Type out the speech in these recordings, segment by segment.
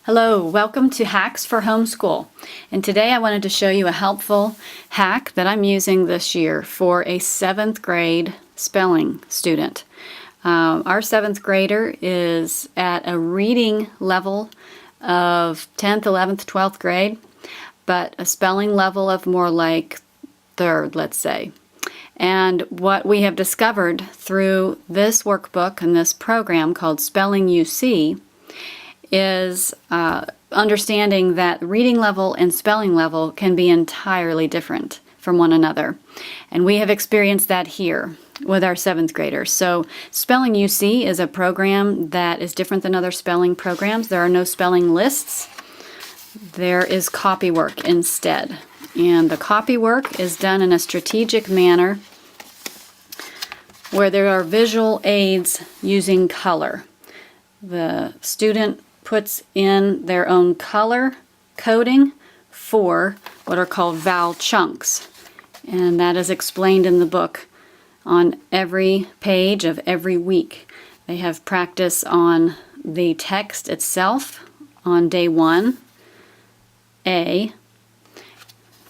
Hello, welcome to Hacks for Homeschool. And today I wanted to show you a helpful hack that I'm using this year for a 7th grade spelling student. Our 7th grader is at a reading level of 10th, 11th, 12th grade, but a spelling level of more like 3rd, let's say. And what we have discovered through this workbook and this program called Spelling UC is understanding that reading level and spelling level can be entirely different from one another. And we have experienced that here with our 7th graders. So Spelling UC is a program that is different than other spelling programs. There are no spelling lists. There is copy work instead. And the copy work is done in a strategic manner where there are visual aids using color. The student puts in their own color coding for what are called vowel chunks. And that is explained in the book on every page of every week. They have practice on the text itself on day 1, A.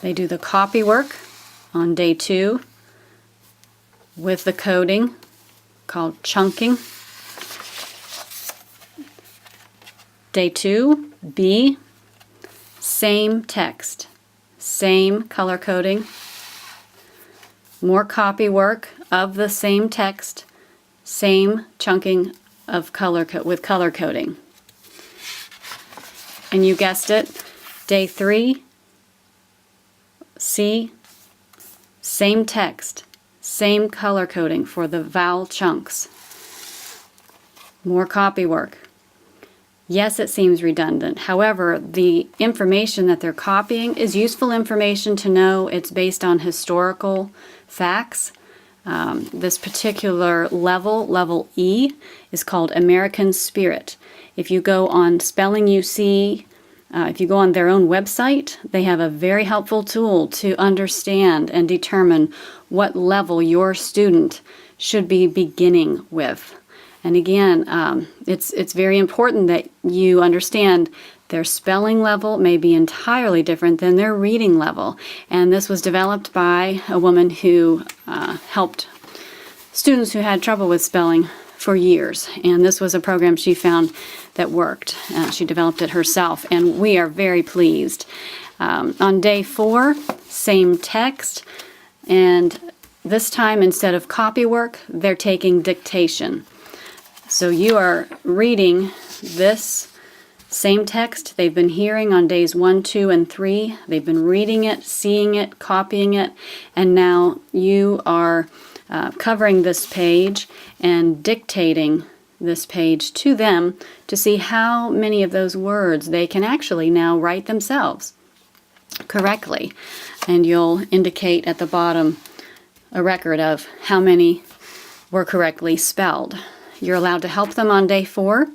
They do the copy work on day 2 with the coding called chunking. Day 2, B, same text, same color coding, more copy work of the same text, same chunking of color with color coding. And you guessed it, day 3, C, same text, same color coding for the vowel chunks, more copy work. Yes, it seems redundant. However, the information that they're copying is useful information to know. It's based on historical facts. This particular level, level E, is called American Spirit. If you go on Spelling UC, if you go on their own website, they have a very helpful tool to understand and determine what level your student should be beginning with. And again, it's very important that you understand their spelling level may be entirely different than their reading level. And this was developed by a woman who helped students who had trouble with spelling for years. And this was a program she found that worked. She developed it herself, and we are very pleased. On day 4, same text, and this time instead of copy work, they're taking dictation. So you are reading this same text they've been hearing on days 1, 2, and 3. They've been reading it, seeing it, copying it, and now you are covering this page and dictating this page to them to see how many of those words they can actually now write themselves correctly. And you'll indicate at the bottom a record of how many were correctly spelled. You're allowed to help them on day 4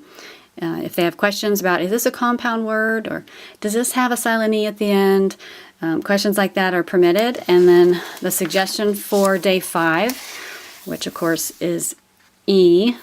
if they have questions about, is this a compound word, or does this have a silent E at the end? Questions like that are permitted. And then the suggestion for day 5, which of course is E.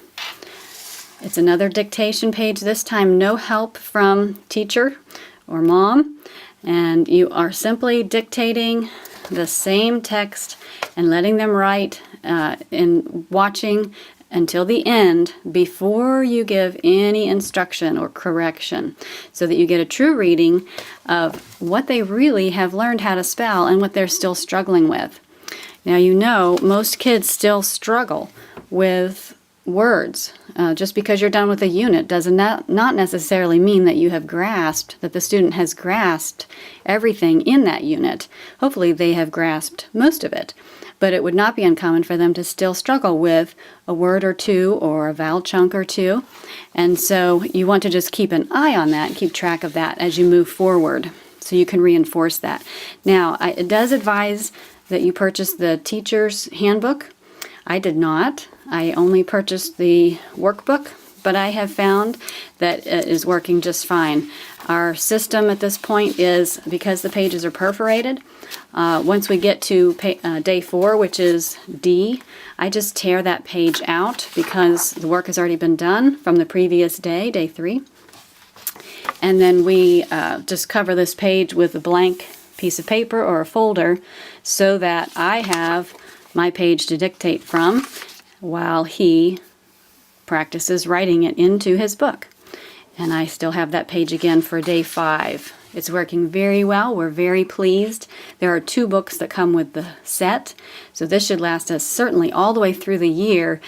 It's another dictation page, this time no help from teacher or mom, and you are simply dictating the same text and letting them write and watching until the end before you give any instruction or correction, so that you get a true reading of what they really have learned how to spell and what they're still struggling with. Now, you know, most kids still struggle with words. Just because you're done with a unit does not necessarily mean that you have grasped, that the student has grasped everything in that unit. Hopefully they have grasped most of it. But it would not be uncommon for them to still struggle with a word or two or a vowel chunk or two. And so you want to just keep an eye on that, keep track of that as you move forward so you can reinforce that. Now, it does advise that you purchase the teacher's handbook. I did not. I only purchased the workbook, but I have found that it is working just fine. Our system at this point is, because the pages are perforated, once we get to day 4, which is D, I just tear that page out because the work has already been done from the previous day, day 3. and then we just cover this page with a blank piece of paper or a folder so that I have my page to dictate from while he practices writing it into his book. And I still have that page again for day 5. It's working very well. We're very pleased. There are 2 books that come with the set, so this should last us certainly all the way through the year,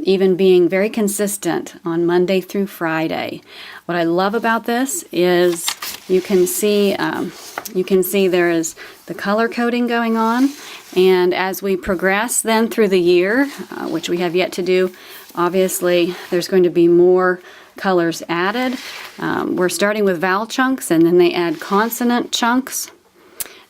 even being very consistent on Monday through Friday. What I love about this is you can see there is the color coding going on, and as we progress then through the year, which we have yet to do, obviously there's going to be more colors added. We're starting with vowel chunks, and then they add consonant chunks,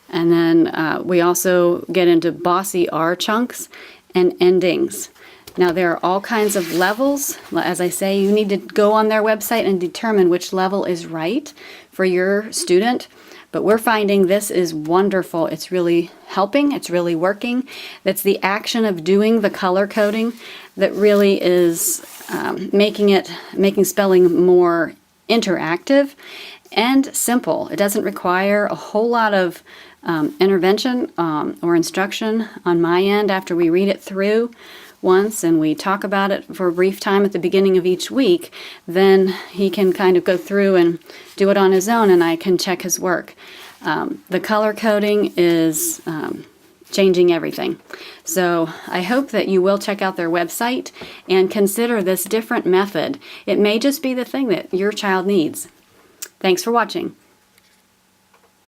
and then we also get into bossy R chunks and endings. Now there are all kinds of levels. As I say, you need to go on their website and determine which level is right for your student. But we're finding this is wonderful. It's really helping. It's really working. That's the action of doing the color coding that really is making spelling more interactive and simple. It doesn't require a whole lot of intervention or instruction on my end after we read it through once and we talk about it for a brief time at the beginning of each week. Then he can kind of go through and do it on his own, and I can check his work. The color coding is changing everything. So I hope that you will check out their website and consider this different method. It may just be the thing that your child needs. Thanks for watching.